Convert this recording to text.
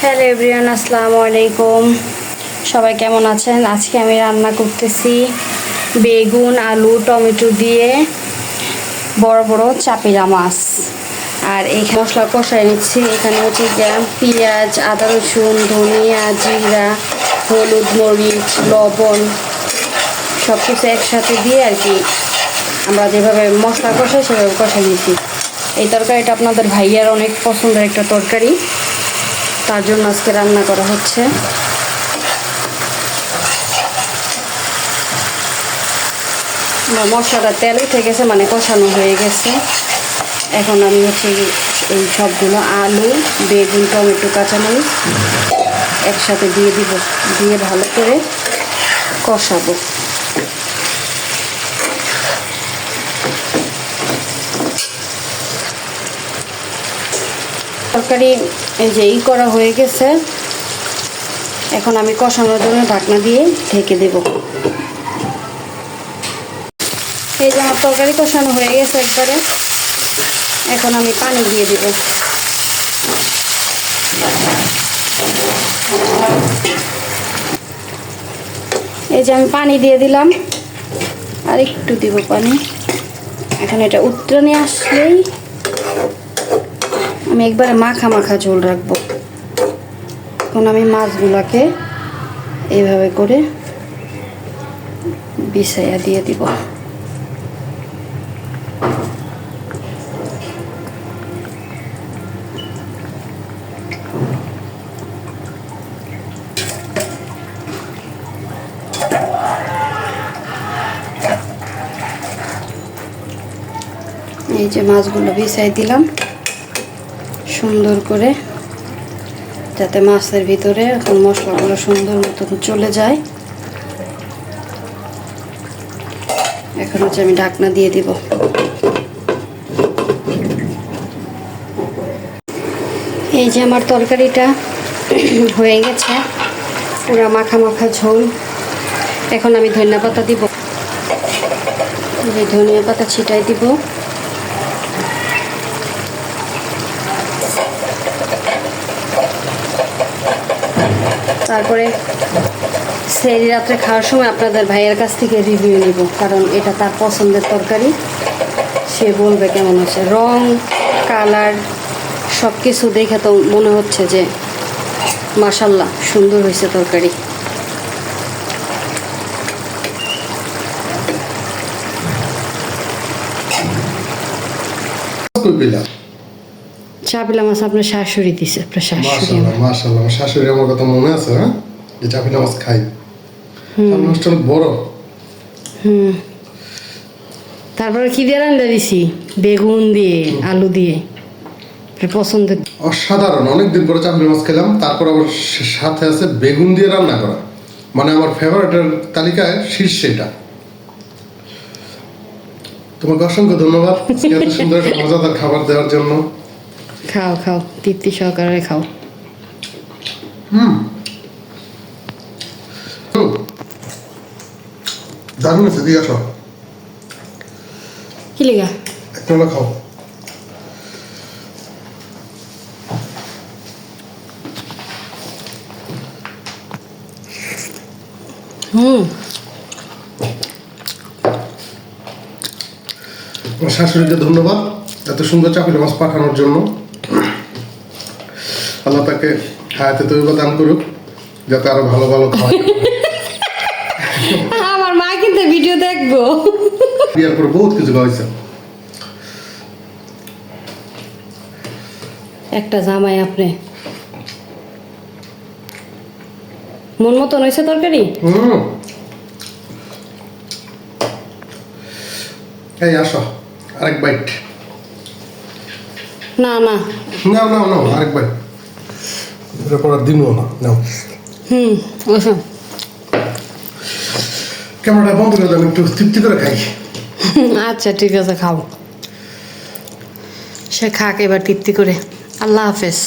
Hello everyone, আসসালামু আলাইকুম। সবাই কেমন আছেন? আজকে আমি রান্না করতেছি বেগুন, আলু, টমেটো দিয়ে বড় বড় চাপিলা মাছ। আর এখানে মশলা কষাই নিচ্ছি। এখানে হচ্ছে পেঁয়াজ, আদা, রসুন, ধনিয়া, জিরা, হলুদ, মরিচ, লবণ সব কিছু একসাথে দিয়ে আর কি আমরা যেভাবে মশলা কষাই সেভাবে কষাই নিচ্ছি। এই তরকারিটা আপনাদের ভাইয়ার অনেক পছন্দের একটা তরকারি, তার জন্য আজকে রান্না করা হচ্ছে। মশলাটা তেল উঠে গেছে, মানে কষানো হয়ে গেছে। এখন আমি হচ্ছে এই সবগুলো আলু, বেগুন, টমেটো, কাঁচামরিচ একসাথে দিয়ে দিব, দিয়ে ভালো করে কষাবো। তরকারি এই যে করা হয়ে গেছে। এখন আমি কষানোর জন্য ঢাকনা দিয়ে ঢেকে দেব। এই যে আমার তরকারি কষানো হয়ে গেছে একবারে। এখন আমি পানি দিয়ে দেব। এই যে আমি পানি দিয়ে দিলাম, আর একটু দিব পানি। এখন এটা উতরানি আসলেই আমি একবারে মাখা মাখা ঝোল রাখবো। এখন আমি মাছগুলোকে এইভাবে করে বিছাইয়া দিয়ে দিব। এই যে মাছগুলো বিছাই দিলাম সুন্দর করে, যাতে মাছের ভিতরে এখন মশলাগুলো সুন্দর মতন চলে যায়। এখন হচ্ছে আমি ঢাকনা দিয়ে দিব। এই যে আমার তরকারিটা হয়ে গেছে, পুরো মাখা মাখা ঝোল। এখন আমি ধনিয়া পাতা দিব। এই ধনিয়া পাতা ছিটাই দিব। তারপরে সেই রাত্রে খাওয়ার সময় আপনাদের ভাইয়ের কাছ থেকে রিভিউ নিব, কারণ এটা তার পছন্দের তরকারি। সে বলবে কেমন হচ্ছে। রং, কালার সব কিছু দেখে তো মনে হচ্ছে যে মাশাআল্লাহ সুন্দর হয়েছে তরকারি। চাপিলা মাছ আপনার শাশুড়ি দিছে? আপনার শাশুড়ি? মাশাআল্লাহ, আমার শাশুড়ি আমার কথা মনে আছে, হ্যাঁ, যে চাপিলা মাছ খাই। মাছটা অনেক বড়। তারপরে কি দিয়ে রান্না দিছি? বেগুন দিয়ে, আলু দিয়ে, পছন্দের। অসাধারণ। অনেকদিন পরে চাপিলা মাছ খেলাম। তারপর আবার সাথে আছে বেগুন দিয়ে রান্না করা, মানে আমার ফেভারিটের তালিকায় শীর্ষে এটা। তোমাকে অসংখ্য ধন্যবাদ এত সুন্দর একটা মজাদার খাবার দেওয়ার জন্য। খাও খাও, তৃপ্তি সহকারে খাও। দারুণ আছে, দিয়ে আসো। কি লেগা? একটা খাও। আমার শাশুড়িকে ধন্যবাদ এত সুন্দর চাপিলা মাছ পাঠানোর জন্য। আল্লাহ তাকে হায়াতে তৈবা দান করুক, যাতে আরো ভালো ভালো খাওয়ায়। আমার মা কিন্তু ভিডিও দেখবো। বিয়ার পরে বহুত কিছু খাওয়াইছে। একটা জামাই আপনি, মন মতন হয়েছে তরকারি। এই আসো, আরেক বাইট। না না নাও নাও নাও, আরেক বাইট। এটা পর দিনও না, নাও। ওসব ক্যামেরাটা বন্ধ করে দাও, একটু তৃপ্তি করে খাই। আচ্ছা ঠিক আছে, খাও। সে খাক এবার তৃপ্তি করে। আল্লাহ হাফেজ।